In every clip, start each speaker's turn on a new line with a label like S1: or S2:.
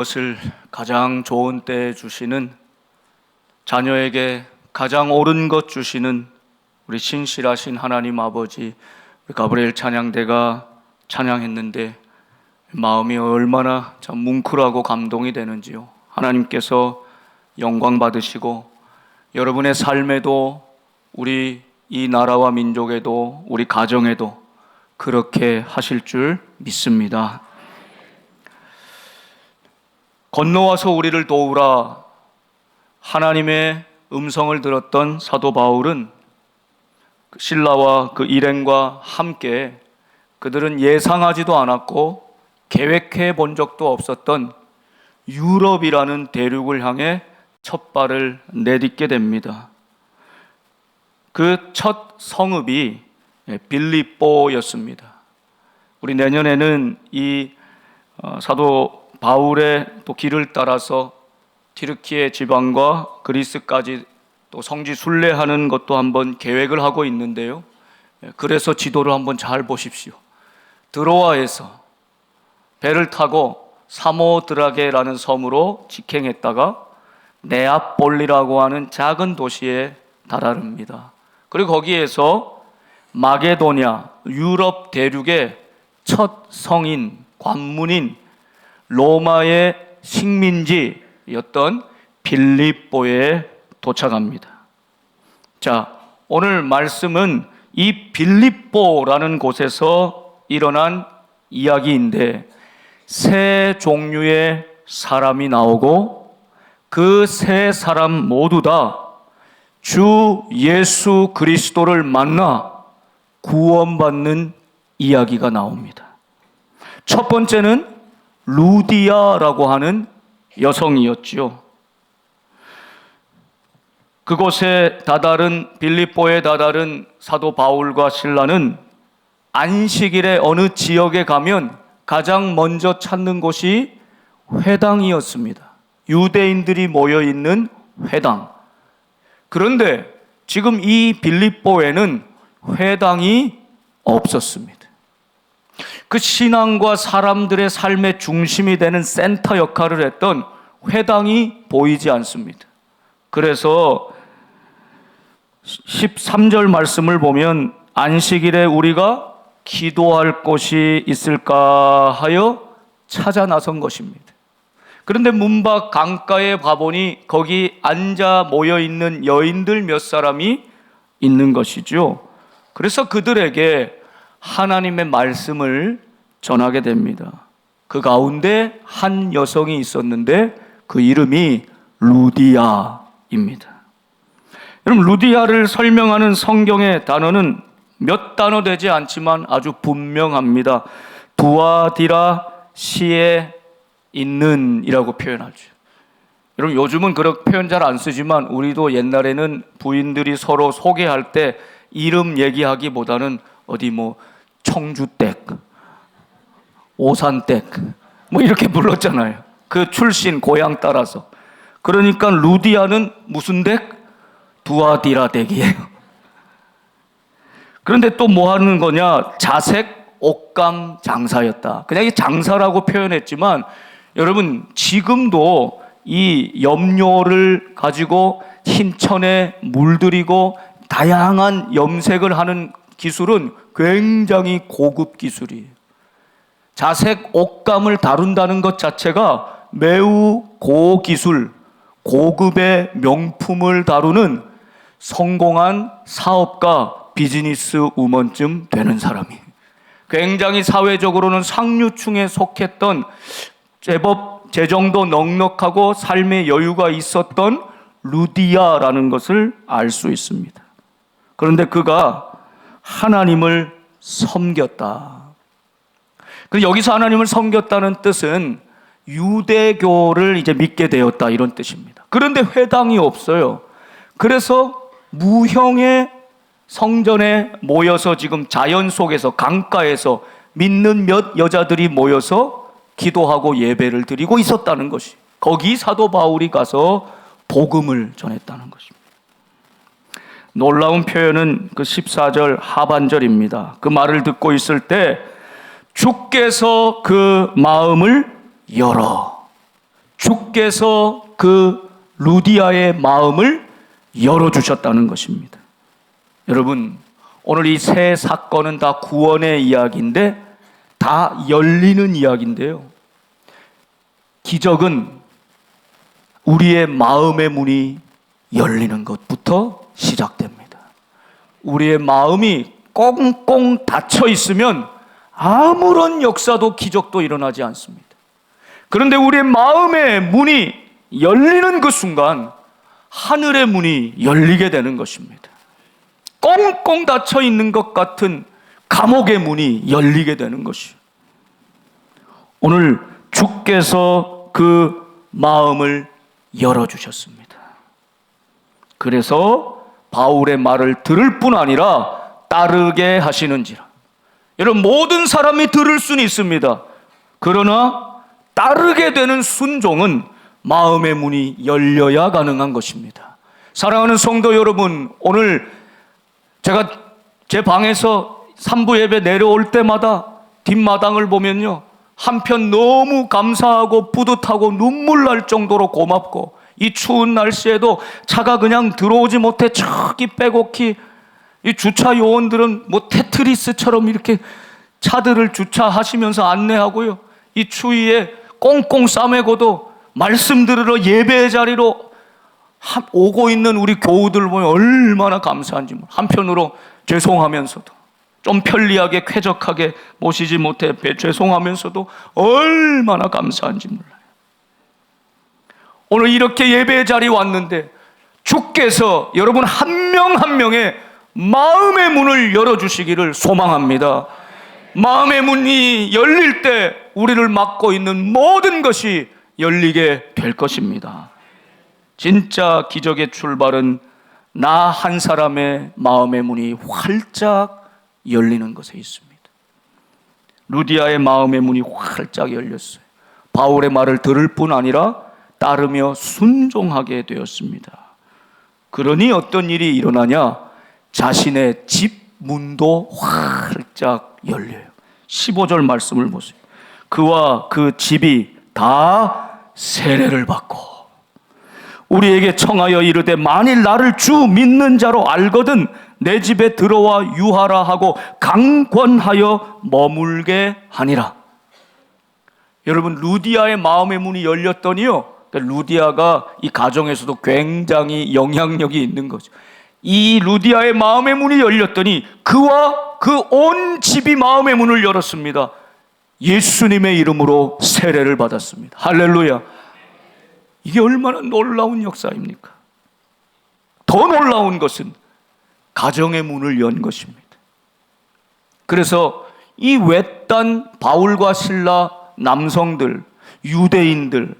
S1: 것을 가장 좋은 때에 주시는, 자녀에게 가장 옳은 것 주시는 우리 신실하신 하나님 아버지, 가브리엘 찬양대가 찬양했는데 마음이 얼마나 참 뭉클하고 감동이 되는지요. 하나님께서 영광 받으시고 여러분의 삶에도, 우리 이 나라와 민족에도, 우리 가정에도 그렇게 하실 줄 믿습니다. 건너와서 우리를 도우라, 하나님의 음성을 들었던 사도 바울은 신라와 그 일행과 함께, 그들은 예상하지도 않았고 계획해 본 적도 없었던 유럽이라는 대륙을 향해 첫 발을 내딛게 됩니다. 그 첫 성읍이 빌립보였습니다. 우리 내년에는 이 사도 바울의 또 길을 따라서 튀르키예 지방과 그리스까지 또 성지 순례하는 것도 한번 계획을 하고 있는데요. 그래서 지도를 한번 잘 보십시오. 드로아에서 배를 타고 사모드라게라는 섬으로 직행했다가 네아폴리라고 하는 작은 도시에 다다릅니다. 그리고 거기에서 마게도냐, 유럽 대륙의 첫 성인, 관문인 로마의 식민지였던 빌립보에 도착합니다. 자, 오늘 말씀은 이 빌립보라는 곳에서 일어난 이야기인데, 세 종류의 사람이 나오고 그 세 사람 모두 다 주 예수 그리스도를 만나 구원받는 이야기가 나옵니다. 첫 번째는 루디아라고 하는 여성이었지요. 그곳에 다다른, 빌립보에 다다른 사도 바울과 신라는 안식일에 어느 지역에 가면 가장 먼저 찾는 곳이 회당이었습니다. 유대인들이 모여있는 회당. 그런데 지금 이 빌립보에는 회당이 없었습니다. 그 신앙과 사람들의 삶의 중심이 되는 센터 역할을 했던 회당이 보이지 않습니다. 그래서 13절 말씀을 보면, 안식일에 우리가 기도할 곳이 있을까 하여 찾아 나선 것입니다. 그런데 문밖 강가에 가보니 거기 앉아 모여있는 여인들 몇 사람이 있는 것이죠. 그래서 그들에게 하나님의 말씀을 전하게 됩니다. 그 가운데 한 여성이 있었는데 그 이름이 루디아입니다. 여러분, 루디아를 설명하는 성경의 단어는 몇 단어 되지 않지만 아주 분명합니다. 두아디라 시에 있는 이라고 표현하죠. 여러분, 요즘은 그런 표현 잘 안 쓰지만 우리도 옛날에는 부인들이 서로 소개할 때 이름 얘기하기보다는 어디 뭐 청주댁, 오산댁 뭐 이렇게 불렀잖아요. 그 출신 고향 따라서. 그러니까 루디아는 무슨 댁? 두아디라 댁이에요. 그런데 또 뭐 하는 거냐? 자색 옷감 장사였다. 그냥 이 장사라고 표현했지만 여러분, 지금도 이 염료를 가지고 흰 천에 물들이고 다양한 염색을 하는 기술은 굉장히 고급 기술이에요. 자색 옷감을 다룬다는 것 자체가 매우 고기술, 고급의 명품을 다루는 성공한 사업가, 비즈니스 우먼쯤 되는 사람이, 굉장히 사회적으로는 상류층에 속했던, 제법 재정도 넉넉하고 삶의 여유가 있었던 루디아라는 것을 알 수 있습니다. 그런데 그가 하나님을 섬겼다. 그래서 여기서 하나님을 섬겼다는 뜻은 유대교를 이제 믿게 되었다, 이런 뜻입니다. 그런데 회당이 없어요. 그래서 무형의 성전에 모여서, 지금 자연 속에서, 강가에서 믿는 몇 여자들이 모여서 기도하고 예배를 드리고 있었다는 것이, 거기 사도 바울이 가서 복음을 전했다는 것입니다. 놀라운 표현은 그 14절 하반절입니다. 그 말을 듣고 있을 때 주께서 그 마음을 열어. 주께서 그 루디아의 마음을 열어주셨다는 것입니다. 여러분, 오늘 이 세 사건은 다 구원의 이야기인데 다 열리는 이야기인데요. 기적은 우리의 마음의 문이 열리는 것부터 시작됩니다. 우리의 마음이 꽁꽁 닫혀 있으면 아무런 역사도 기적도 일어나지 않습니다. 그런데 우리의 마음의 문이 열리는 그 순간 하늘의 문이 열리게 되는 것입니다. 꽁꽁 닫혀 있는 것 같은 감옥의 문이 열리게 되는 것이요. 오늘 주께서 그 마음을 열어주셨습니다. 그래서 바울의 말을 들을 뿐 아니라 따르게 하시는지라. 여러분, 모든 사람이 들을 수는 있습니다. 그러나 따르게 되는 순종은 마음의 문이 열려야 가능한 것입니다. 사랑하는 성도 여러분, 오늘 제가 제 방에서 3부 예배 내려올 때마다 뒷마당을 보면요, 한편 너무 감사하고 뿌듯하고 눈물 날 정도로 고맙고, 이 추운 날씨에도 차가 그냥 들어오지 못해 저기 빼곡히, 이 주차 요원들은 뭐 테트리스처럼 이렇게 차들을 주차하시면서 안내하고요, 이 추위에 꽁꽁 싸매고도 말씀 들으러 예배의 자리로 오고 있는 우리 교우들 보면 얼마나 감사한지. 한편으로 죄송하면서도, 좀 편리하게 쾌적하게 모시지 못해 죄송하면서도 얼마나 감사한지 몰라요. 오늘 이렇게 예배의 자리에 왔는데 주께서 여러분 한 명 한 명의 마음의 문을 열어주시기를 소망합니다. 마음의 문이 열릴 때 우리를 막고 있는 모든 것이 열리게 될 것입니다. 진짜 기적의 출발은 나 한 사람의 마음의 문이 활짝 열리는 것에 있습니다. 루디아의 마음의 문이 활짝 열렸어요. 바울의 말을 들을 뿐 아니라 따르며 순종하게 되었습니다. 그러니 어떤 일이 일어나냐? 자신의 집 문도 활짝 열려요. 15절 말씀을 보세요. 그와 그 집이 다 세례를 받고 우리에게 청하여 이르되 만일 나를 주 믿는 자로 알거든 내 집에 들어와 유하라 하고 강권하여 머물게 하니라. 여러분, 루디아의 마음의 문이 열렸더니요, 루디아가 이 가정에서도 굉장히 영향력이 있는 거죠. 이 루디아의 마음의 문이 열렸더니 그와 그 온 집이 마음의 문을 열었습니다. 예수님의 이름으로 세례를 받았습니다. 할렐루야. 이게 얼마나 놀라운 역사입니까? 더 놀라운 것은 가정의 문을 연 것입니다. 그래서 이 외딴 바울과 실라 남성들, 유대인들,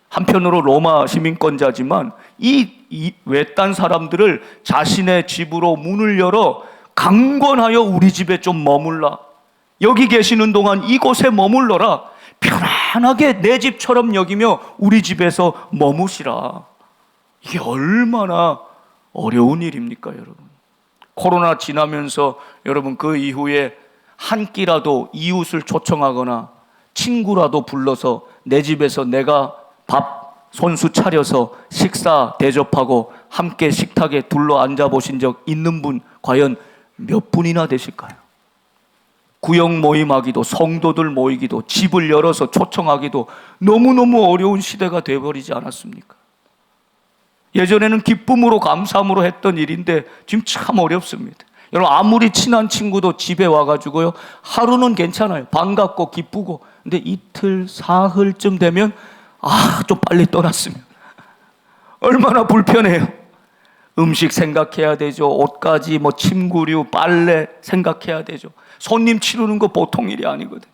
S1: 한편으로 로마 시민권자지만 이 외딴 사람들을 자신의 집으로 문을 열어 강권하여 우리 집에 좀 머물라. 여기 계시는 동안 이곳에 머물러라. 편안하게 내 집처럼 여기며 우리 집에서 머무시라. 이게 얼마나 어려운 일입니까, 여러분? 코로나 지나면서 여러분 그 이후에 한 끼라도 이웃을 초청하거나 친구라도 불러서 내 집에서 내가 밥 손수 차려서 식사 대접하고 함께 식탁에 둘러 앉아 보신 적 있는 분 과연 몇 분이나 되실까요? 구역 모임하기도, 성도들 모이기도, 집을 열어서 초청하기도 너무너무 어려운 시대가 되어버리지 않았습니까? 예전에는 기쁨으로 감사함으로 했던 일인데 지금 참 어렵습니다. 여러분, 아무리 친한 친구도 집에 와가지고요, 하루는 괜찮아요. 반갑고 기쁘고. 근데 이틀, 사흘쯤 되면 좀 빨리 떠났으면 얼마나 불편해요. 음식 생각해야 되죠. 옷가지, 침구류, 빨래 생각해야 되죠. 손님 치르는 거 보통 일이 아니거든.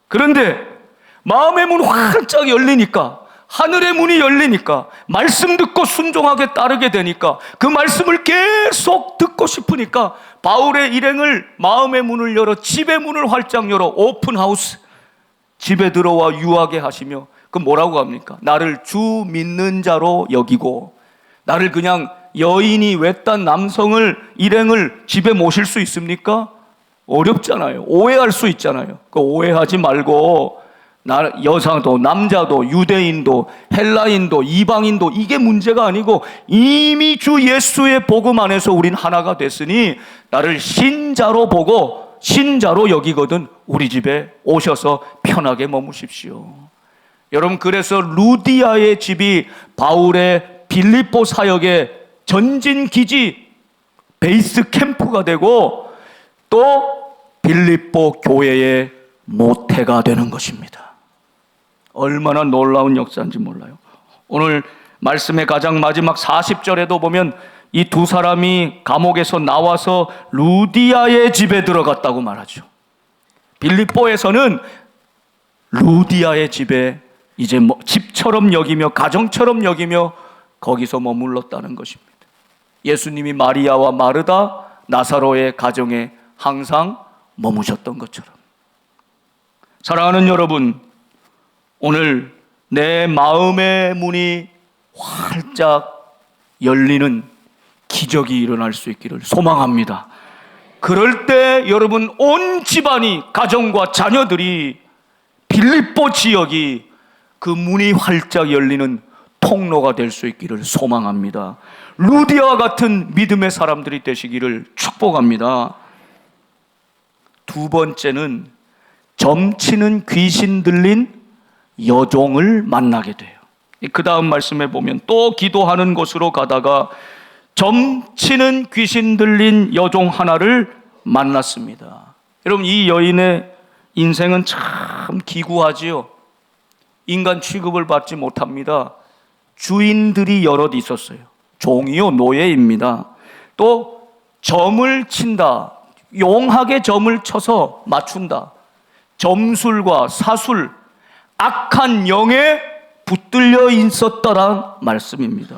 S1: 그런데 마음의 문 활짝 열리니까, 하늘의 문이 열리니까, 말씀 듣고 순종하게 따르게 되니까, 그 말씀을 계속 듣고 싶으니까 바울의 일행을 마음의 문을 열어 집의 문을 활짝 열어 오픈하우스, 집에 들어와 유하게 하시며, 그 뭐라고 합니까? 나를 주 믿는 자로 여기고, 나를 그냥 여인이 외딴 남성을, 일행을 집에 모실 수 있습니까? 어렵잖아요. 오해할 수 있잖아요. 그 오해하지 말고 여자도 남자도 유대인도 헬라인도 이방인도 이게 문제가 아니고 이미 주 예수의 복음 안에서 우린 하나가 됐으니 나를 신자로 보고 신자로 여기거든 우리 집에 오셔서 편하게 머무십시오. 여러분, 그래서 루디아의 집이 바울의 빌립보 사역의 전진 기지 베이스 캠프가 되고 또 빌립보 교회의 모태가 되는 것입니다. 얼마나 놀라운 역사인지 몰라요. 오늘 말씀의 가장 마지막 40절에도 보면 이 두 사람이 감옥에서 나와서 루디아의 집에 들어갔다고 말하죠. 빌립보에서는 루디아의 집에 이제 집처럼 여기며 가정처럼 여기며 거기서 머물렀다는 것입니다. 예수님이 마리아와 마르다, 나사로의 가정에 항상 머무셨던 것처럼. 사랑하는 여러분, 오늘 내 마음의 문이 활짝 열리는 기적이 일어날 수 있기를 소망합니다. 그럴 때 여러분 온 집안이, 가정과 자녀들이 빌립보 지역이 그 문이 활짝 열리는 통로가 될 수 있기를 소망합니다. 루디아와 같은 믿음의 사람들이 되시기를 축복합니다. 두 번째는 점치는 귀신 들린 여종을 만나게 돼요. 그 다음 말씀에 보면 또 기도하는 곳으로 가다가 점치는 귀신 들린 여종 하나를 만났습니다. 여러분, 이 여인의 인생은 참 기구하지요. 인간 취급을 받지 못합니다. 주인들이 여럿 있었어요. 종이요, 노예입니다. 또 점을 친다. 용하게 점을 쳐서 맞춘다. 점술과 사술, 악한 영에 붙들려 있었다란 말씀입니다.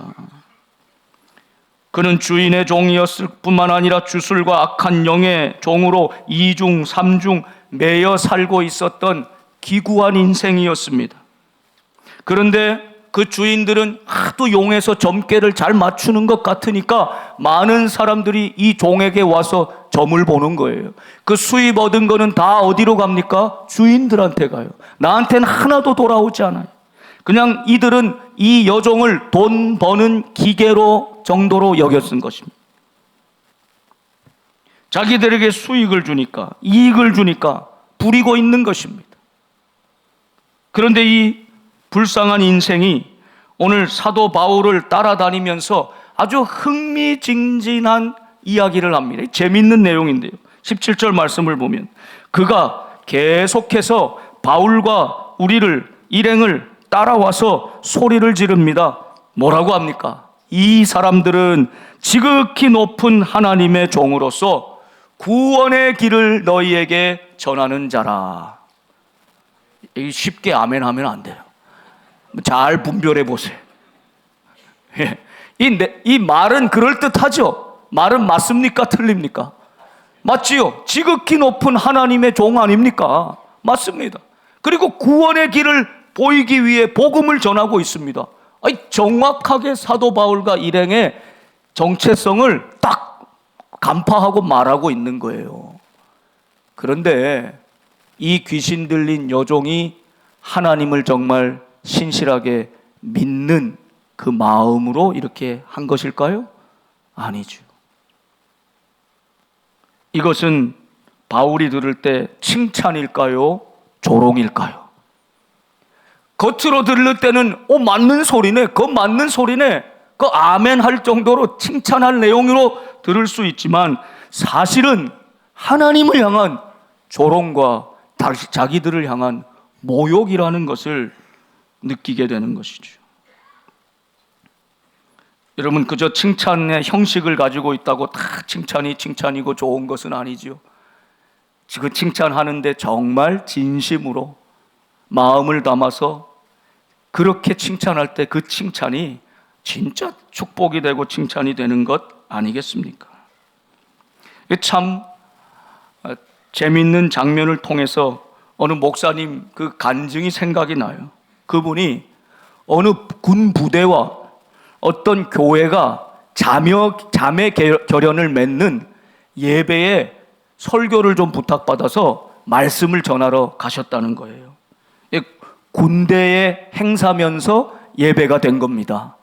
S1: 그는 주인의 종이었을 뿐만 아니라 주술과 악한 영의 종으로 이중 삼중 매여 살고 있었던 기구한 인생이었습니다. 그런데 그 주인들은 하도 용에서 점괘를 잘 맞추는 것 같으니까 많은 사람들이 이 종에게 와서 점을 보는 거예요. 그 수입 얻은 거는 다 어디로 갑니까? 주인들한테 가요. 나한테는 하나도 돌아오지 않아요. 그냥 이들은 이 여종을 돈 버는 기계로 정도로 여겼은 것입니다. 자기들에게 수익을 주니까, 이익을 주니까 부리고 있는 것입니다. 그런데 이 불쌍한 인생이 오늘 사도 바울을 따라다니면서 아주 흥미진진한 이야기를 합니다. 재미있는 내용인데요. 17절 말씀을 보면 그가 계속해서 바울과 우리를 일행을 따라와서 소리를 지릅니다. 뭐라고 합니까? 이 사람들은 지극히 높은 하나님의 종으로서 구원의 길을 너희에게 전하는 자라. 쉽게 아멘 하면 안 돼요. 잘 분별해 보세요. 이 말은 그럴듯하죠? 말은 맞습니까? 틀립니까? 맞지요? 지극히 높은 하나님의 종 아닙니까? 맞습니다. 그리고 구원의 길을 보이기 위해 복음을 전하고 있습니다. 정확하게 사도 바울과 일행의 정체성을 딱 간파하고 말하고 있는 거예요. 그런데 이 귀신 들린 여종이 하나님을 정말 신실하게 믿는 그 마음으로 이렇게 한 것일까요? 아니죠. 이것은 바울이 들을 때 칭찬일까요? 조롱일까요? 겉으로 들을 때는 맞는 소리네, 맞는 소리네, 아멘 할 정도로 칭찬할 내용으로 들을 수 있지만 사실은 하나님을 향한 조롱과 자기들을 향한 모욕이라는 것을 느끼게 되는 것이죠. 여러분, 그저 칭찬의 형식을 가지고 있다고 다 칭찬이 칭찬이고 좋은 것은 아니죠. 그 칭찬하는데 정말 진심으로 마음을 담아서 그렇게 칭찬할 때 그 칭찬이 진짜 축복이 되고 칭찬이 되는 것 아니겠습니까? 참 재미있는 장면을 통해서 어느 목사님 그 간증이 생각이 나요. 그분이 어느 군 부대와 어떤 교회가 자매 결연을 맺는 예배에 설교를 좀 부탁받아서 말씀을 전하러 가셨다는 거예요. 군대의 행사면서 예배가 된 겁니다.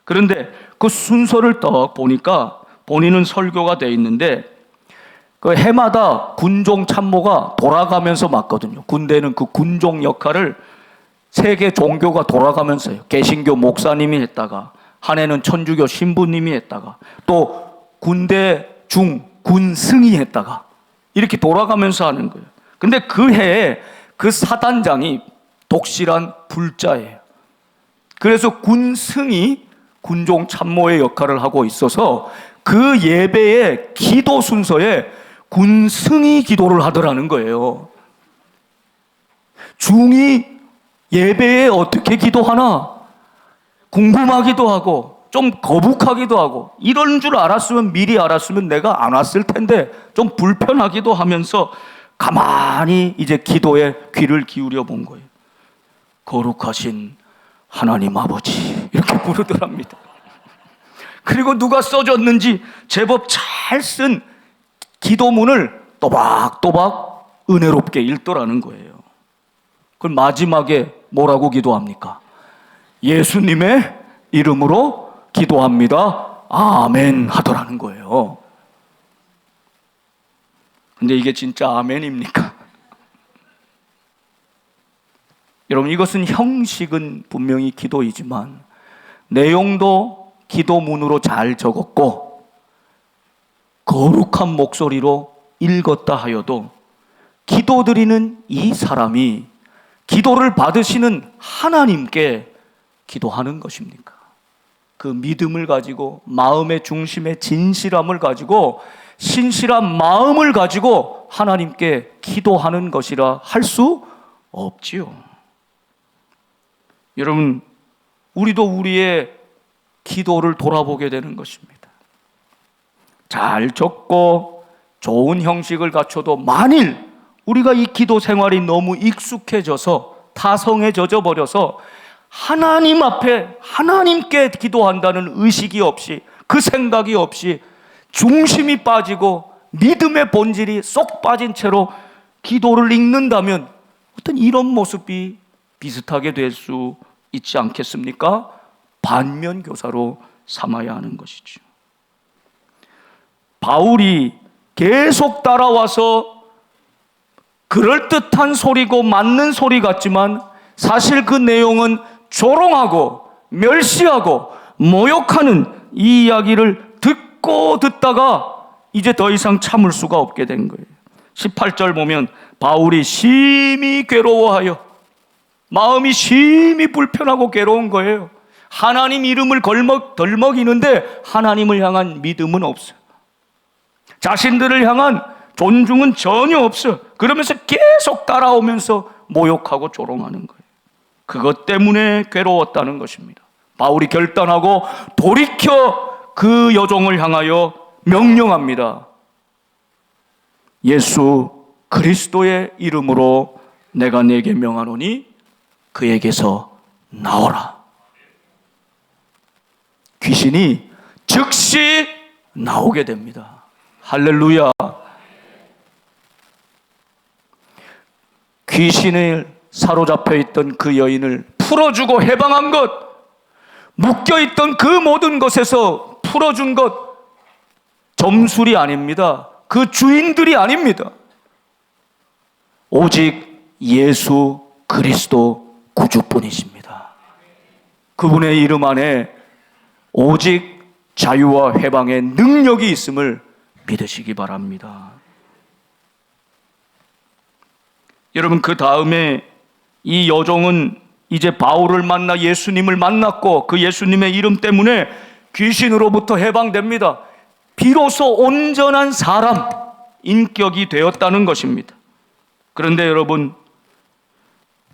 S1: 그런데 그 순서를 딱 보니까 본인은 설교가 돼 있는데 그 해마다 군종 참모가 돌아가면서 맡거든요. 군대는 그 군종 역할을 세계 종교가 돌아가면서 해요. 개신교 목사님이 했다가, 한 해는 천주교 신부님이 했다가, 또 군대 중 군승이 했다가, 이렇게 돌아가면서 하는 거예요. 근데 그 해에 그 사단장이 독실한 불자예요. 그래서 군승이 군종 참모의 역할을 하고 있어서 그 예배의 기도 순서에 군승이 기도를 하더라는 거예요. 중이 예배에 어떻게 기도하나 궁금하기도 하고 좀 거북하기도 하고, 이런 줄 알았으면, 미리 알았으면 내가 안 왔을 텐데 좀 불편하기도 하면서 가만히 이제 기도에 귀를 기울여 본 거예요. 거룩하신 하나님 아버지, 이렇게 부르더랍니다. 그리고 누가 써줬는지 제법 잘 쓴 기도문을 또박또박 은혜롭게 읽더라는 거예요. 그럼 마지막에 뭐라고 기도합니까? 예수님의 이름으로 기도합니다. 아멘 하더라는 거예요. 근데 이게 진짜 아멘입니까? 여러분, 이것은 형식은 분명히 기도이지만 내용도 기도문으로 잘 적었고 거룩한 목소리로 읽었다 하여도 기도드리는 이 사람이 기도를 받으시는 하나님께 기도하는 것입니까? 그 믿음을 가지고, 마음의 중심의 진실함을 가지고, 신실한 마음을 가지고 하나님께 기도하는 것이라 할 수 없지요. 여러분, 우리도 우리의 기도를 돌아보게 되는 것입니다. 잘 적고 좋은 형식을 갖춰도 만일 우리가 이 기도 생활이 너무 익숙해져서 타성에 젖어버려서 하나님 앞에 하나님께 기도한다는 의식이 없이, 그 생각이 없이 중심이 빠지고 믿음의 본질이 쏙 빠진 채로 기도를 읽는다면 어떤 이런 모습이 비슷하게 될 수 있지 않겠습니까? 반면교사로 삼아야 하는 것이죠. 바울이 계속 따라와서 그럴듯한 소리고 맞는 소리 같지만 사실 그 내용은 조롱하고 멸시하고 모욕하는 이 이야기를 듣고 듣다가 이제 더 이상 참을 수가 없게 된 거예요. 18절 보면 바울이 심히 괴로워하여, 마음이 심히 불편하고 괴로운 거예요. 하나님 이름을 덜먹이는데 하나님을 향한 믿음은 없어요. 자신들을 향한 존중은 전혀 없어요. 그러면서 계속 따라오면서 모욕하고 조롱하는 거예요. 그것 때문에 괴로웠다는 것입니다. 바울이 결단하고 돌이켜 그 여종을 향하여 명령합니다. 예수 그리스도의 이름으로 내가 네게 명하노니 그에게서 나오라. 귀신이 즉시 나오게 됩니다. 할렐루야. 귀신을 사로잡혀 있던 그 여인을 풀어주고 해방한 것, 묶여있던 그 모든 것에서 풀어준 것, 점술이 아닙니다. 그 주인들이 아닙니다. 오직 예수 그리스도 구주뿐이십니다. 그분의 이름 안에 오직 자유와 해방의 능력이 있음을 믿으시기 바랍니다. 여러분, 그 다음에 이 여종은 이제 바울을 만나 예수님을 만났고 그 예수님의 이름 때문에 귀신으로부터 해방됩니다. 비로소 온전한 사람, 인격이 되었다는 것입니다. 그런데 여러분,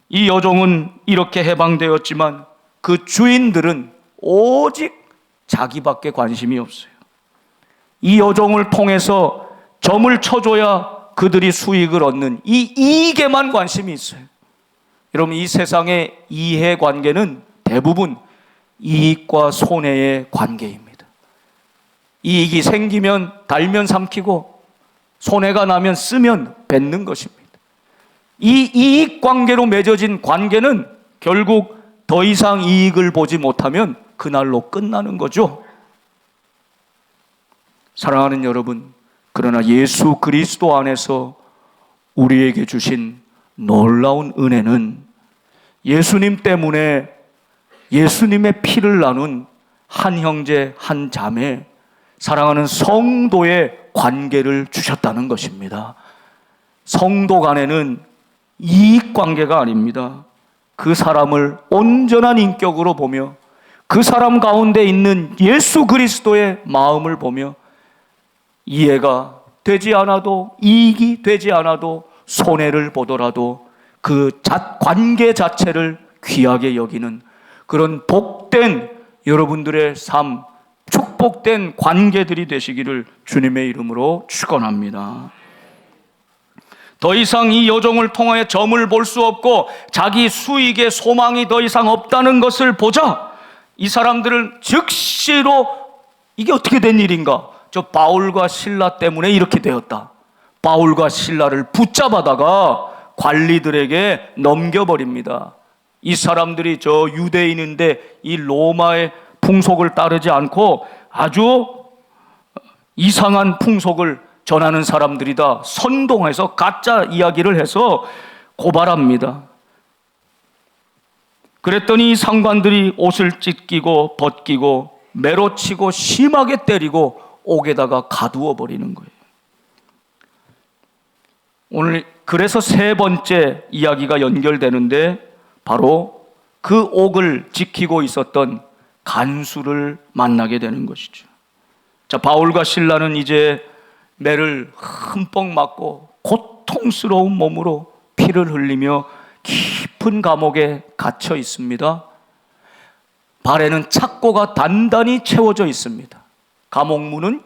S1: 이 여종은 이렇게 해방되었지만 그 주인들은 오직 자기밖에 관심이 없어요. 이 여종을 통해서 점을 쳐줘야 그들이 수익을 얻는 이 이익에만 관심이 있어요. 여러분, 이 세상의 이해관계는 대부분 이익과 손해의 관계입니다. 이익이 생기면 달면 삼키고 손해가 나면 쓰면 뱉는 것입니다. 이 이익 관계로 맺어진 관계는 결국 더 이상 이익을 보지 못하면 그날로 끝나는 거죠. 사랑하는 여러분, 그러나 예수 그리스도 안에서 우리에게 주신 놀라운 은혜는 예수님 때문에 예수님의 피를 나눈 한 형제 한 자매, 사랑하는 성도의 관계를 주셨다는 것입니다. 성도 간에는 이익 관계가 아닙니다. 그 사람을 온전한 인격으로 보며 그 사람 가운데 있는 예수 그리스도의 마음을 보며 이해가 되지 않아도, 이익이 되지 않아도, 손해를 보더라도 그 관계 자체를 귀하게 여기는 그런 복된 여러분들의 삶, 축복된 관계들이 되시기를 주님의 이름으로 축원합니다. 더 이상 이 여종을 통하여 점을 볼 수 없고 자기 수익의 소망이 더 이상 없다는 것을 보자 이 사람들은 즉시로 이게 어떻게 된 일인가? 저 바울과 실라 때문에 이렇게 되었다. 바울과 실라를 붙잡아다가 관리들에게 넘겨버립니다. 이 사람들이 저 유대인인데 이 로마의 풍속을 따르지 않고 아주 이상한 풍속을 전하는 사람들이다. 선동해서 가짜 이야기를 해서 고발합니다. 그랬더니 상관들이 옷을 찢기고 벗기고 매로 치고 심하게 때리고 옥에다가 가두어 버리는 거예요. 오늘 그래서 세 번째 이야기가 연결되는데 바로 그 옥을 지키고 있었던 간수를 만나게 되는 것이죠. 자, 바울과 실라는 이제 매를 흠뻑 맞고 고통스러운 몸으로 피를 흘리며 깊은 감옥에 갇혀 있습니다. 발에는 착고가 단단히 채워져 있습니다. 감옥 문은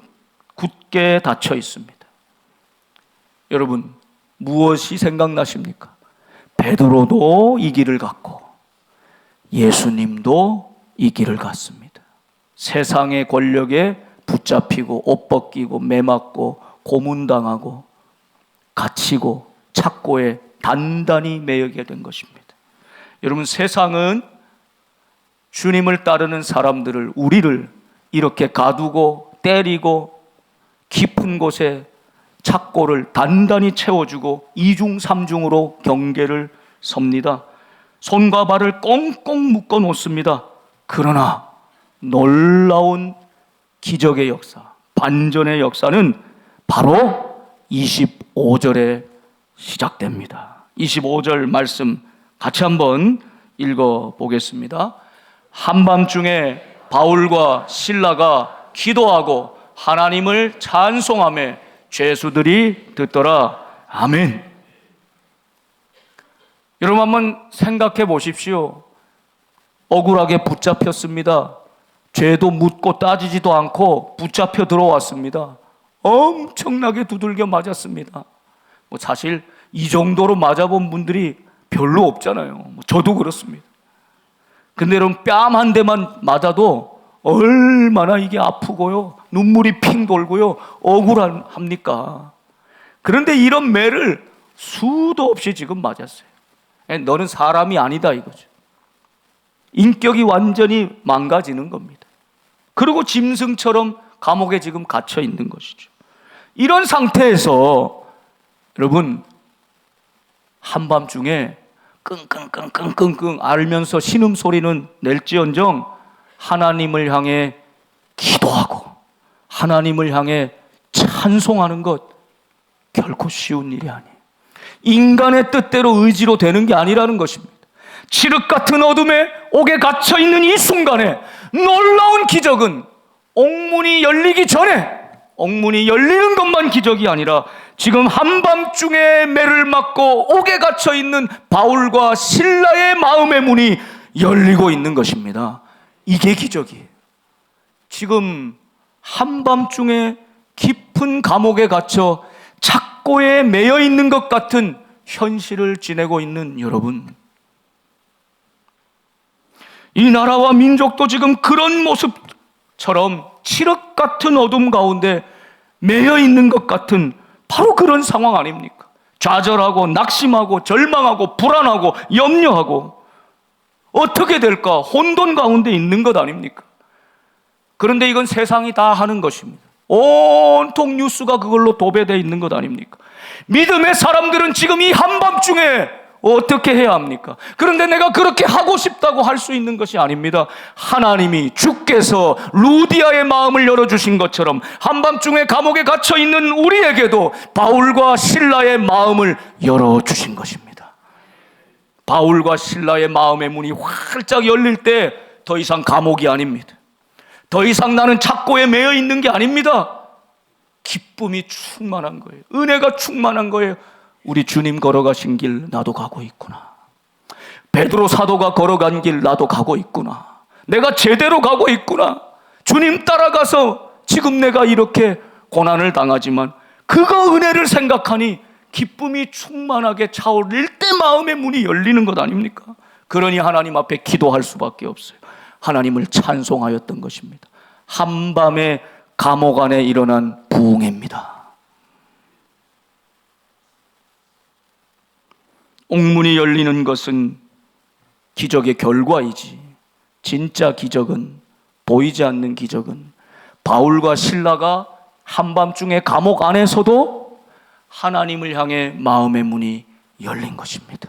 S1: 굳게 닫혀 있습니다. 여러분, 무엇이 생각나십니까? 베드로도 이 길을 갔고 예수님도 이 길을 갔습니다. 세상의 권력에 붙잡히고 옷 벗기고 매 맞고 고문당하고 갇히고 착고에 단단히 매이게 된 것입니다. 여러분, 세상은 주님을 따르는 사람들을, 우리를 이렇게 가두고 때리고 깊은 곳에 착고를 단단히 채워주고 이중삼중으로 경계를 섭니다. 손과 발을 꽁꽁 묶어 놓습니다. 그러나 놀라운 기적의 역사, 반전의 역사는 바로 25절에 시작됩니다. 25절 말씀 같이 한번 읽어보겠습니다. 한밤중에 바울과 실라가 기도하고 하나님을 찬송하며 죄수들이 듣더라. 아멘. 여러분 한번 생각해 보십시오. 억울하게 붙잡혔습니다. 죄도 묻고 따지지도 않고 붙잡혀 들어왔습니다. 엄청나게 두들겨 맞았습니다. 사실 이 정도로 맞아본 분들이 별로 없잖아요. 저도 그렇습니다. 근데 여러분, 뺨 한 대만 맞아도 얼마나 이게 아프고요, 눈물이 핑 돌고요, 억울합니까? 그런데 이런 매를 수도 없이 지금 맞았어요. 너는 사람이 아니다 이거죠. 인격이 완전히 망가지는 겁니다. 그리고 짐승처럼 감옥에 지금 갇혀 있는 것이죠. 이런 상태에서 여러분, 한밤중에 끙끙끙끙끙끙 앓으면서 신음소리는 낼지언정 하나님을 향해 기도하고 하나님을 향해 찬송하는 것 결코 쉬운 일이 아니에요. 인간의 뜻대로 의지로 되는 게 아니라는 것입니다. 칠흑 같은 어둠에 옥에 갇혀 있는 이 순간에 놀라운 기적은 옥문이 열리기 전에, 옥문이 열리는 것만 기적이 아니라 지금 한밤중에 매를 맞고 옥에 갇혀 있는 바울과 실라의 마음의 문이 열리고 있는 것입니다. 이게 기적이에요. 지금 한밤중에 깊은 감옥에 갇혀 착고에 매여 있는 것 같은 현실을 지내고 있는 여러분, 이 나라와 민족도 지금 그런 모습처럼 칠흑 같은 어둠 가운데 매여 있는 것 같은 바로 그런 상황 아닙니까? 좌절하고 낙심하고 절망하고 불안하고 염려하고 어떻게 될까? 혼돈 가운데 있는 것 아닙니까? 그런데 이건 세상이 다 하는 것입니다. 온통 뉴스가 그걸로 도배되어 있는 것 아닙니까? 믿음의 사람들은 지금 이 한밤중에 어떻게 해야 합니까? 그런데 내가 그렇게 하고 싶다고 할 수 있는 것이 아닙니다. 하나님이 주께서 루디아의 마음을 열어주신 것처럼 한밤중에 감옥에 갇혀 있는 우리에게도 바울과 실라의 마음을 열어주신 것입니다. 바울과 실라의 마음의 문이 활짝 열릴 때 더 이상 감옥이 아닙니다. 더 이상 나는 착고에 매여 있는 게 아닙니다. 기쁨이 충만한 거예요. 은혜가 충만한 거예요. 우리 주님 걸어가신 길 나도 가고 있구나. 베드로 사도가 걸어간 길 나도 가고 있구나. 내가 제대로 가고 있구나. 주님 따라가서 지금 내가 이렇게 고난을 당하지만 그거 은혜를 생각하니 기쁨이 충만하게 차오를 때 마음의 문이 열리는 것 아닙니까? 그러니 하나님 앞에 기도할 수밖에 없어요. 하나님을 찬송하였던 것입니다. 한밤에 감옥 안에 일어난 부흥회입니다. 옥문이 열리는 것은 기적의 결과이지, 진짜 기적은, 보이지 않는 기적은 바울과 실라가 한밤중에 감옥 안에서도 하나님을 향해 마음의 문이 열린 것입니다.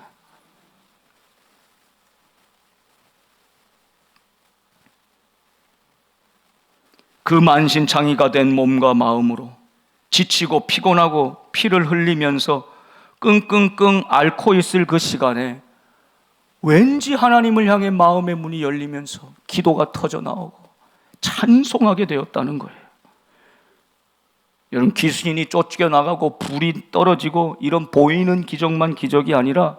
S1: 그 만신창이가 된 몸과 마음으로 지치고 피곤하고 피를 흘리면서 끙끙끙 앓고 있을 그 시간에 왠지 하나님을 향해 마음의 문이 열리면서 기도가 터져 나오고 찬송하게 되었다는 거예요. 여러분, 귀신이 쫓겨나가고 불이 떨어지고 이런 보이는 기적만 기적이 아니라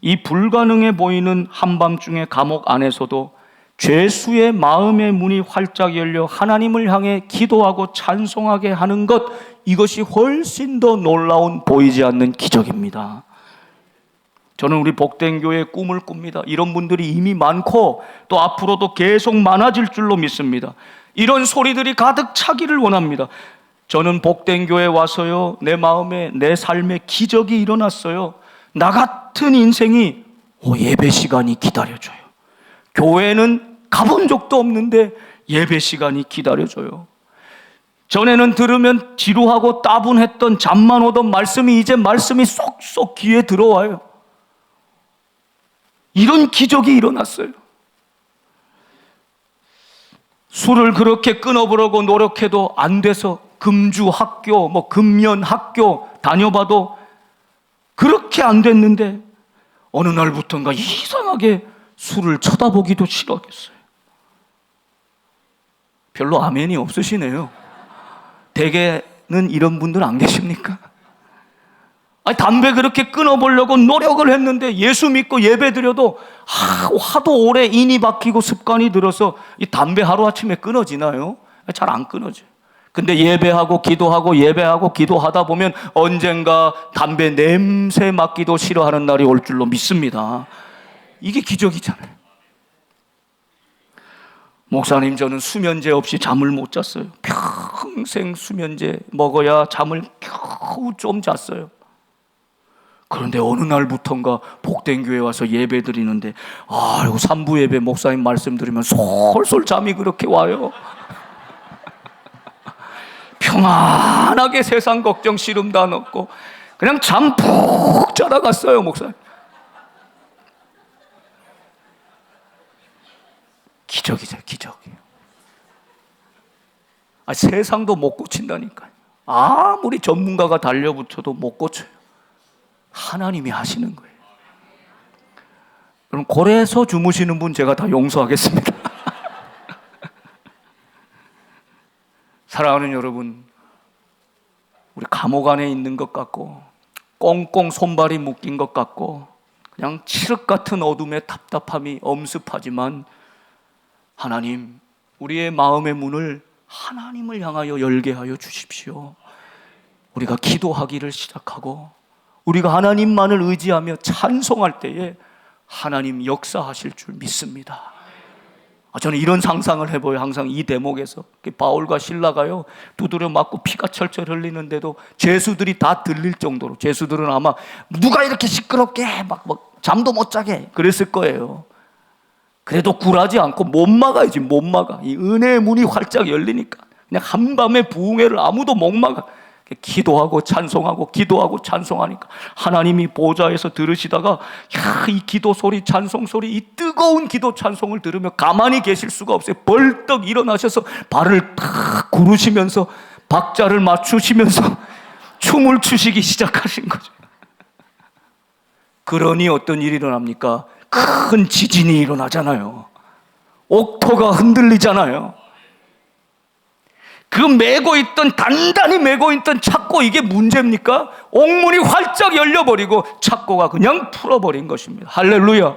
S1: 이 불가능해 보이는 한밤중의 감옥 안에서도 죄수의 마음의 문이 활짝 열려 하나님을 향해 기도하고 찬송하게 하는 것, 이것이 훨씬 더 놀라운 보이지 않는 기적입니다. 저는 우리 복된 교회의 꿈을 꿉니다. 이런 분들이 이미 많고 또 앞으로도 계속 많아질 줄로 믿습니다. 이런 소리들이 가득 차기를 원합니다. 저는 복된 교회에 와서요, 내 마음에, 내 삶에 기적이 일어났어요. 나 같은 인생이 예배 시간이 기다려줘요. 교회는 가본 적도 없는데 예배 시간이 기다려줘요. 전에는 들으면 지루하고 따분했던 잠만 오던 말씀이 이제 말씀이 쏙쏙 귀에 들어와요. 이런 기적이 일어났어요. 술을 그렇게 끊어보려고 노력해도 안 돼서 금주 학교, 금연 학교 다녀봐도 그렇게 안 됐는데 어느 날부터인가 이상하게 술을 쳐다보기도 싫어졌어요. 별로 아멘이 없으시네요. 대개는 이런 분들 안 계십니까? 담배 그렇게 끊어보려고 노력을 했는데 예수 믿고 예배 드려도 하도 오래 인이 박히고 습관이 들어서 이 담배 하루아침에 끊어지나요? 잘 안 끊어져요. 근데 예배하고 기도하고 예배하고 기도하다 보면 언젠가 담배 냄새 맡기도 싫어하는 날이 올 줄로 믿습니다. 이게 기적이잖아요. 목사님, 저는 수면제 없이 잠을 못 잤어요. 평생 수면제 먹어야 잠을 겨우 좀 잤어요. 그런데 어느 날부턴가 복된 교회 와서 예배 드리는데 이거 3부 예배 목사님 말씀 들으면 솔솔 잠이 그렇게 와요. 평안하게 세상 걱정 시름 다 넣고 그냥 잠 푹 자다 갔어요, 목사님. 기적이죠, 기적이에요. 세상도 못 고친다니까요. 아무리 전문가가 달려붙어도 못 고쳐요. 하나님이 하시는 거예요. 그럼 고래에서 주무시는 분 제가 다 용서하겠습니다. 사랑하는 여러분, 우리 감옥 안에 있는 것 같고 꽁꽁 손발이 묶인 것 같고 그냥 칠흑 같은 어둠의 답답함이 엄습하지만 하나님, 우리의 마음의 문을 하나님을 향하여 열게 하여 주십시오. 우리가 기도하기를 시작하고 우리가 하나님만을 의지하며 찬송할 때에 하나님 역사하실 줄 믿습니다. 저는 이런 상상을 해봐요. 항상 이 대목에서 바울과 실라가요 두드려 맞고 피가 철철 흘리는데도 죄수들이 다 들릴 정도로, 죄수들은 아마 누가 이렇게 시끄럽게 막 잠도 못 자게 그랬을 거예요. 그래도 굴하지 않고 못 막아야지. 못 막아. 이 은혜의 문이 활짝 열리니까 그냥 한밤의 부흥회를 아무도 못 막아. 기도하고 찬송하고 기도하고 찬송하니까 하나님이 보좌에서 들으시다가 이 기도 소리, 찬송 소리, 이 뜨거운 기도 찬송을 들으며 가만히 계실 수가 없어요. 벌떡 일어나셔서 발을 탁 구르시면서 박자를 맞추시면서 춤을 추시기 시작하신 거죠. 그러니 어떤 일이 일어납니까? 큰 지진이 일어나잖아요. 옥토가 흔들리잖아요. 그 단단히 메고 있던 착고, 이게 문제입니까? 옥문이 활짝 열려버리고 착고가 그냥 풀어버린 것입니다. 할렐루야.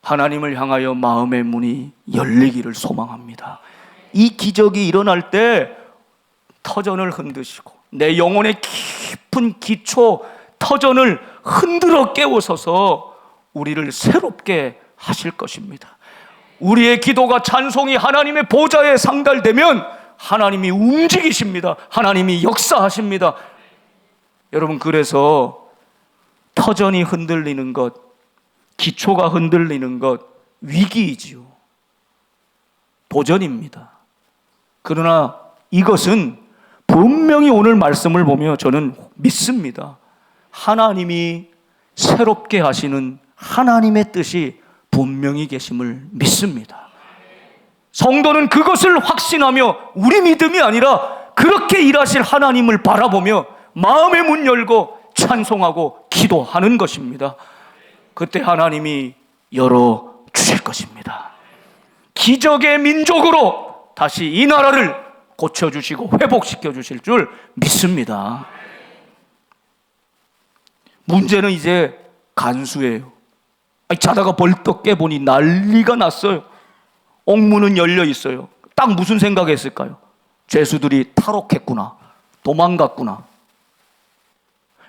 S1: 하나님을 향하여 마음의 문이 열리기를 소망합니다. 이 기적이 일어날 때 터전을 흔드시고 내 영혼의 깊은 기초 터전을 흔들어 깨우셔서 우리를 새롭게 하실 것입니다. 우리의 기도가, 찬송이 하나님의 보좌에 상달되면 하나님이 움직이십니다. 하나님이 역사하십니다. 여러분, 그래서 터전이 흔들리는 것, 기초가 흔들리는 것 위기이지요. 도전입니다. 그러나 이것은 분명히 오늘 말씀을 보며 저는 믿습니다. 하나님이 새롭게 하시는 하나님의 뜻이 분명히 계심을 믿습니다. 성도는 그것을 확신하며 우리 믿음이 아니라 그렇게 일하실 하나님을 바라보며 마음의 문 열고 찬송하고 기도하는 것입니다. 그때 하나님이 열어주실 것입니다. 기적의 민족으로 다시 이 나라를 고쳐주시고 회복시켜 주실 줄 믿습니다. 문제는 이제 간수예요. 자다가 벌떡 깨보니 난리가 났어요. 옥문은 열려 있어요. 딱 무슨 생각했을까요? 죄수들이 탈옥했구나, 도망갔구나.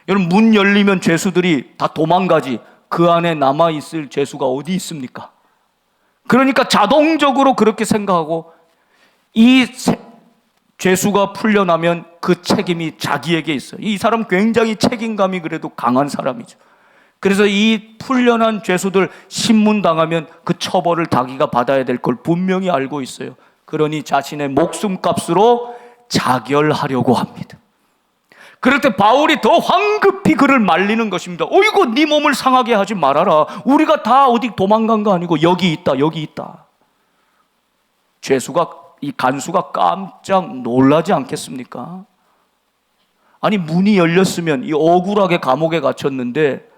S1: 여러분, 문 열리면 죄수들이 다 도망가지 그 안에 남아있을 죄수가 어디 있습니까? 그러니까 자동적으로 그렇게 생각하고 이 죄수가 풀려나면 그 책임이 자기에게 있어요. 이 사람 굉장히 책임감이 그래도 강한 사람이죠. 그래서 이 풀려난 죄수들 신문당하면 그 처벌을 자기가 받아야 될 걸 분명히 알고 있어요. 그러니 자신의 목숨값으로 자결하려고 합니다. 그럴 때 바울이 더 황급히 그를 말리는 것입니다. 어이구, 네 몸을 상하게 하지 말아라. 우리가 다 어디 도망간 거 아니고 여기 있다, 여기 있다. 죄수가, 이 간수가 깜짝 놀라지 않겠습니까? 아니, 문이 열렸으면 이 억울하게 감옥에 갇혔는데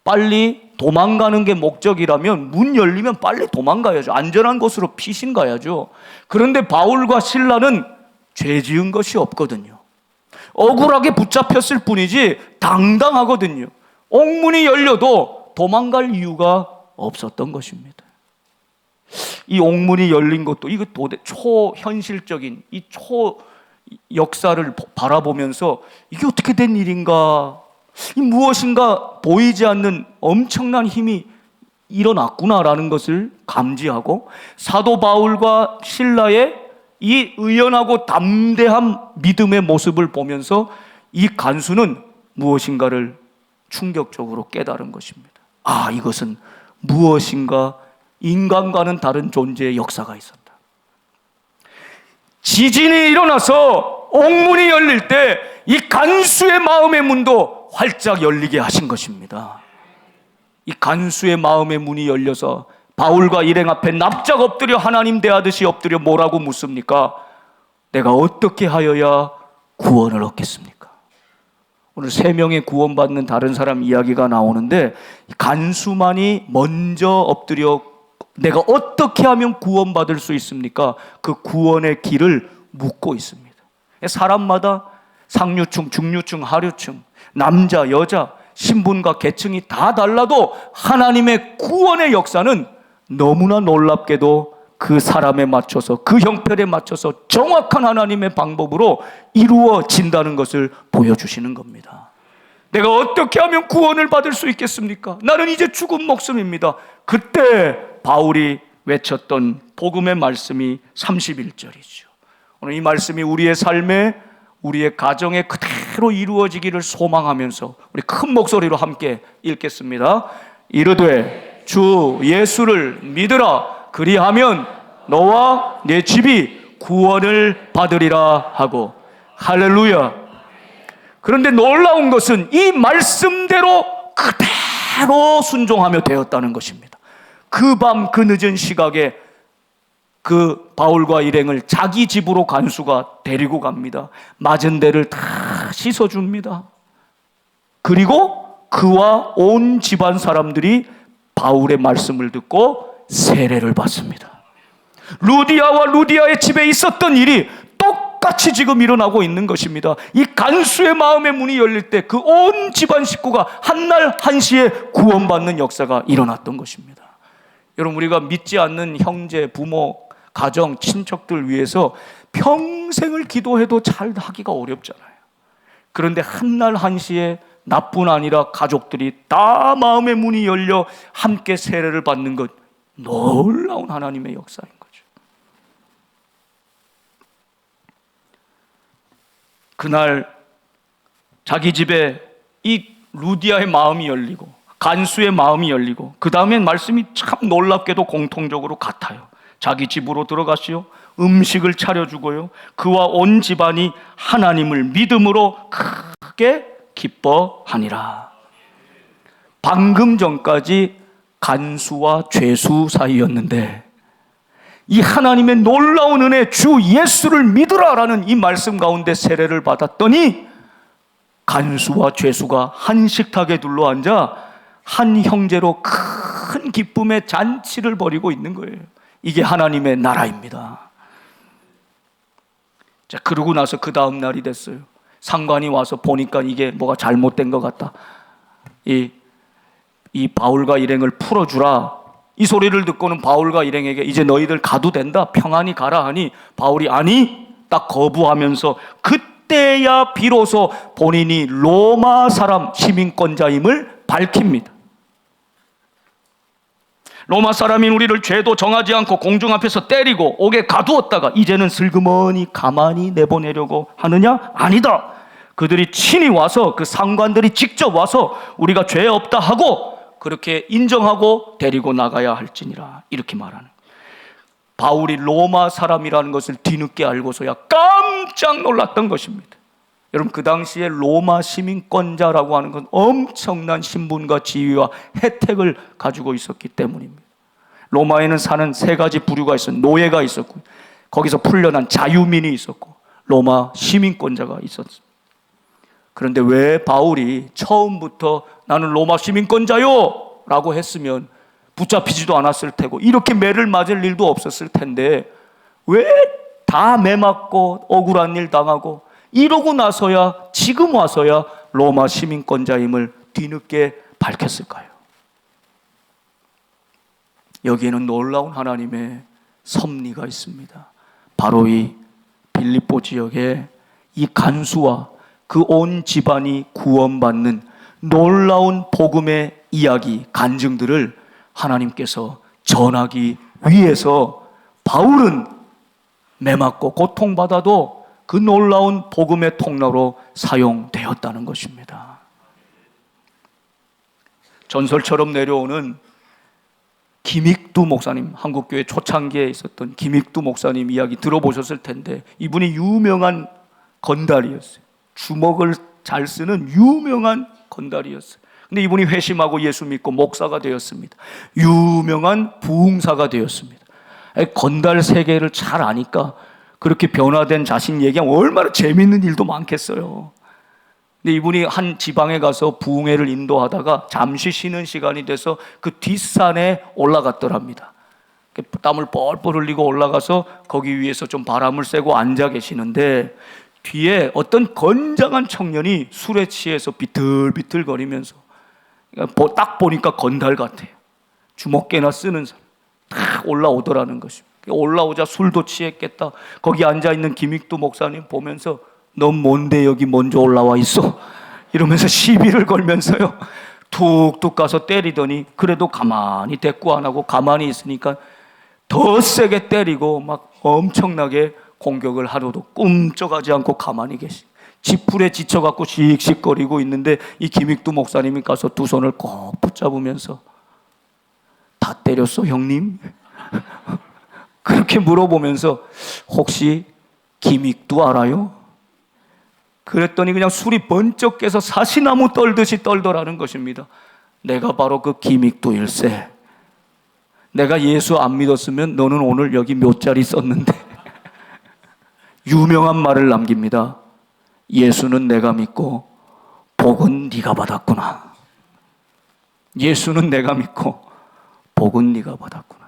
S1: 빨리 도망가는 게 목적이라면 문 열리면 빨리 도망가야죠. 안전한 곳으로 피신 가야죠. 그런데 바울과 실라는 죄 지은 것이 없거든요. 억울하게 붙잡혔을 뿐이지 당당하거든요. 옥문이 열려도 도망갈 이유가 없었던 것입니다. 이 옥문이 열린 것도 이거 초현실적인 이 초역사를 바라보면서 이게 어떻게 된 일인가, 이 무엇인가 보이지 않는 엄청난 힘이 일어났구나라는 것을 감지하고 사도 바울과 실라의 이 의연하고 담대한 믿음의 모습을 보면서 이 간수는 무엇인가를 충격적으로 깨달은 것입니다. 아, 이것은 무엇인가 인간과는 다른 존재의 역사가 있었다. 지진이 일어나서 옥문이 열릴 때 이 간수의 마음의 문도 활짝 열리게 하신 것입니다. 이 간수의 마음의 문이 열려서 바울과 일행 앞에 납작 엎드려 하나님 대하듯이 엎드려 뭐라고 묻습니까? 내가 어떻게 하여야 구원을 얻겠습니까? 오늘 3명의 구원받는 다른 사람 이야기가 나오는데 간수만이 먼저 엎드려 내가 어떻게 하면 구원받을 수 있습니까? 그 구원의 길을 묻고 있습니다. 사람마다 상류층, 중류층, 하류층, 남자, 여자, 신분과 계층이 다 달라도 하나님의 구원의 역사는 너무나 놀랍게도 그 사람에 맞춰서, 그 형편에 맞춰서 정확한 하나님의 방법으로 이루어진다는 것을 보여주시는 겁니다. 내가 어떻게 하면 구원을 받을 수 있겠습니까? 나는 이제 죽은 목숨입니다. 그때 바울이 외쳤던 복음의 말씀이 31절이죠. 오늘 이 말씀이 우리의 삶에, 우리의 가정에 그대로 이루어지기를 소망하면서 우리 큰 목소리로 함께 읽겠습니다. 이르되 주 예수를 믿으라. 그리하면 너와 내 집이 구원을 받으리라 하고. 할렐루야. 그런데 놀라운 것은 이 말씀대로 그대로 순종하며 되었다는 것입니다. 그 밤 그 늦은 시각에 그 바울과 일행을 자기 집으로 간수가 데리고 갑니다. 맞은 데를 다 씻어줍니다. 그리고 그와 온 집안 사람들이 바울의 말씀을 듣고 세례를 받습니다. 루디아와 루디아의 집에 있었던 일이 똑같이 지금 일어나고 있는 것입니다. 이 간수의 마음의 문이 열릴 때 그 온 집안 식구가 한날 한시에 구원받는 역사가 일어났던 것입니다. 여러분, 우리가 믿지 않는 형제, 부모, 가정, 친척들 위해서 평생을 기도해도 잘 하기가 어렵잖아요. 그런데 한날 한시에 나뿐 아니라 가족들이 다 마음의 문이 열려 함께 세례를 받는 것, 놀라운 하나님의 역사인 거죠. 그날 자기 집에 이 루디아의 마음이 열리고 간수의 마음이 열리고, 그 다음엔 말씀이 참 놀랍게도 공통적으로 같아요. 자기 집으로 들어가시오, 음식을 차려주고요, 그와 온 집안이 하나님을 믿음으로 크게 기뻐하니라. 방금 전까지 간수와 죄수 사이였는데 이 하나님의 놀라운 은혜, 주 예수를 믿으라라는 이 말씀 가운데 세례를 받았더니 간수와 죄수가 한 식탁에 둘러앉아 한 형제로 큰 기쁨의 잔치를 벌이고 있는 거예요. 이게 하나님의 나라입니다. 자, 그러고 나서 그 다음 날이 됐어요. 상관이 와서 보니까 이게 뭐가 잘못된 것 같다. 이 바울과 일행을 풀어주라. 이 소리를 듣고는 바울과 일행에게 이제 너희들 가도 된다, 평안히 가라 하니 바울이 아니, 딱 거부하면서 그때야 비로소 본인이 로마 사람 시민권자임을 밝힙니다. 로마 사람인 우리를 죄도 정하지 않고 공중 앞에서 때리고 옥에 가두었다가 이제는 슬그머니 가만히 내보내려고 하느냐? 아니다. 그들이 친히 와서, 그 상관들이 직접 와서 우리가 죄 없다 하고 그렇게 인정하고 데리고 나가야 할지니라, 이렇게 말하는. 바울이 로마 사람이라는 것을 뒤늦게 알고서야 깜짝 놀랐던 것입니다. 여러분, 그 당시에 로마 시민권자라고 하는 건 엄청난 신분과 지위와 혜택을 가지고 있었기 때문입니다. 로마에는 사는 세 가지 부류가 있었고, 노예가 있었고, 거기서 풀려난 자유민이 있었고, 로마 시민권자가 있었습니다. 그런데 왜 바울이 처음부터 나는 로마 시민권자요 라고 했으면 붙잡히지도 않았을 테고 이렇게 매를 맞을 일도 없었을 텐데 왜 다 매 맞고 억울한 일 당하고 이러고 나서야, 지금 와서야 로마 시민권자임을 뒤늦게 밝혔을까요? 여기에는 놀라운 하나님의 섭리가 있습니다. 바로 이 빌립보 지역에 이 간수와 그 온 집안이 구원받는 놀라운 복음의 이야기, 간증들을 하나님께서 전하기 위해서 바울은 매맞고 고통받아도 그 놀라운 복음의 통로로 사용되었다는 것입니다. 전설처럼 내려오는 김익두 목사님, 한국교회 초창기에 있었던 김익두 목사님 이야기 들어보셨을 텐데 이분이 유명한 건달이었어요. 주먹을 잘 쓰는 유명한 건달이었어요. 근데 이분이 회심하고 예수 믿고 목사가 되었습니다. 유명한 부흥사가 되었습니다. 건달 세계를 잘 아니까 그렇게 변화된 자신 얘기하면 얼마나 재밌는 일도 많겠어요. 근데 이분이 한 지방에 가서 부흥회를 인도하다가 잠시 쉬는 시간이 돼서 그 뒷산에 올라갔더랍니다. 땀을 뻘뻘 흘리고 올라가서 거기 위에서 좀 바람을 쐬고 앉아 계시는데 뒤에 어떤 건장한 청년이 술에 취해서 비틀비틀거리면서, 딱 보니까 건달 같아요. 주먹개나 쓰는 사람 딱 올라오더라는 것입니다. 올라오자 술도 취했겠다. 거기 앉아있는 김익두 목사님 보면서 넌 뭔데 여기 먼저 올라와 있어? 이러면서 시비를 걸면서요 툭툭 가서 때리더니 그래도 가만히 대꾸 안 하고 가만히 있으니까 더 세게 때리고 막 엄청나게 공격을 하려도 꿈쩍하지 않고 가만히 지풀에 지쳐갖고 씩씩거리고 있는데 이 김익두 목사님이 가서 두 손을 꼭 붙잡으면서 다 때렸어 형님? 그렇게 물어보면서 혹시 김익두 알아요? 그랬더니 그냥 술이 번쩍 깨서 사시나무 떨듯이 떨더라는 것입니다. 내가 바로 그 김익두일세. 내가 예수 안 믿었으면 너는 오늘 여기 몇 자리 썼는데. 유명한 말을 남깁니다. 예수는 내가 믿고 복은 네가 받았구나. 예수는 내가 믿고 복은 네가 받았구나.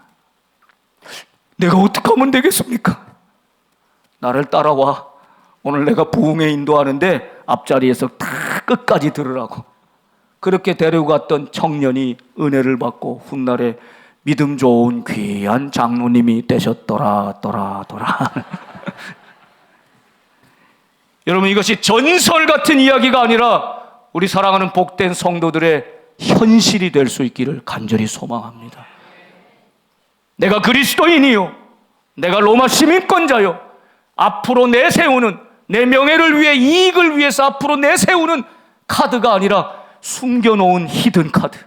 S1: 내가 어떻게 하면 되겠습니까? 나를 따라와. 오늘 내가 부흥회 인도하는데 앞자리에서 다 끝까지 들으라고. 그렇게 데리고 갔던 청년이 은혜를 받고 훗날에 믿음 좋은 귀한 장로님이 되셨더라. 여러분, 이것이 전설 같은 이야기가 아니라 우리 사랑하는 복된 성도들의 현실이 될 수 있기를 간절히 소망합니다. 내가 그리스도인이요, 내가 로마 시민권자요, 앞으로 내세우는 내 명예를 위해, 이익을 위해서 앞으로 내세우는 카드가 아니라 숨겨놓은 히든 카드.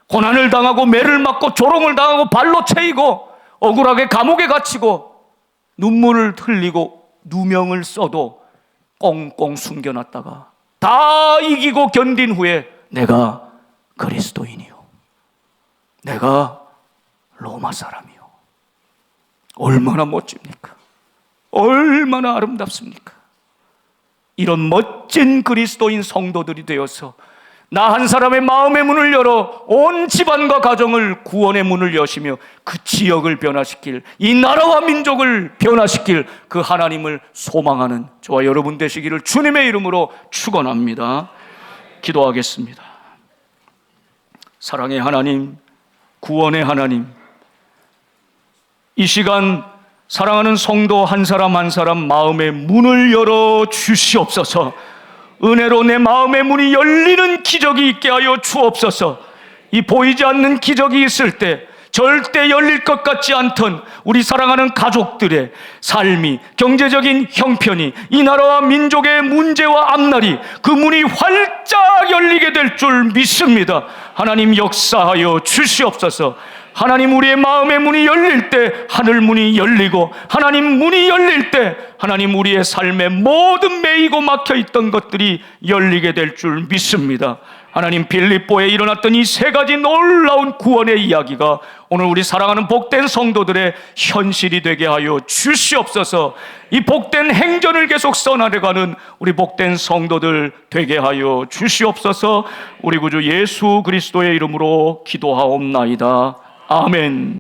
S1: 고난을 당하고 매를 맞고 조롱을 당하고 발로 채이고 억울하게 감옥에 갇히고 눈물을 흘리고 누명을 써도 꽁꽁 숨겨놨다가 다 이기고 견딘 후에 내가 그리스도인이요, 내가 로마 사람이요. 얼마나 멋집니까? 얼마나 아름답습니까? 이런 멋진 그리스도인 성도들이 되어서 나 한 사람의 마음의 문을 열어 온 집안과 가정을 구원의 문을 여시며 그 지역을 변화시킬, 이 나라와 민족을 변화시킬 그 하나님을 소망하는 저와 여러분 되시기를 주님의 이름으로 축원합니다. 기도하겠습니다. 사랑의 하나님, 구원의 하나님, 이 시간 사랑하는 성도 한 사람 한 사람 마음의 문을 열어 주시옵소서. 은혜로 내 마음의 문이 열리는 기적이 있게 하여 주옵소서. 이 보이지 않는 기적이 있을 때 절대 열릴 것 같지 않던 우리 사랑하는 가족들의 삶이, 경제적인 형편이, 이 나라와 민족의 문제와 앞날이, 그 문이 활짝 열리게 될 줄 믿습니다. 하나님 역사하여 주시옵소서. 하나님, 우리의 마음의 문이 열릴 때 하늘 문이 열리고, 하나님 문이 열릴 때 하나님 우리의 삶에 모든 매이고 막혀있던 것들이 열리게 될 줄 믿습니다. 하나님, 빌립보에 일어났던 이 세 가지 놀라운 구원의 이야기가 오늘 우리 사랑하는 복된 성도들의 현실이 되게 하여 주시옵소서. 이 복된 행전을 계속 써나가는 우리 복된 성도들 되게 하여 주시옵소서. 우리 구주 예수 그리스도의 이름으로 기도하옵나이다. 아멘.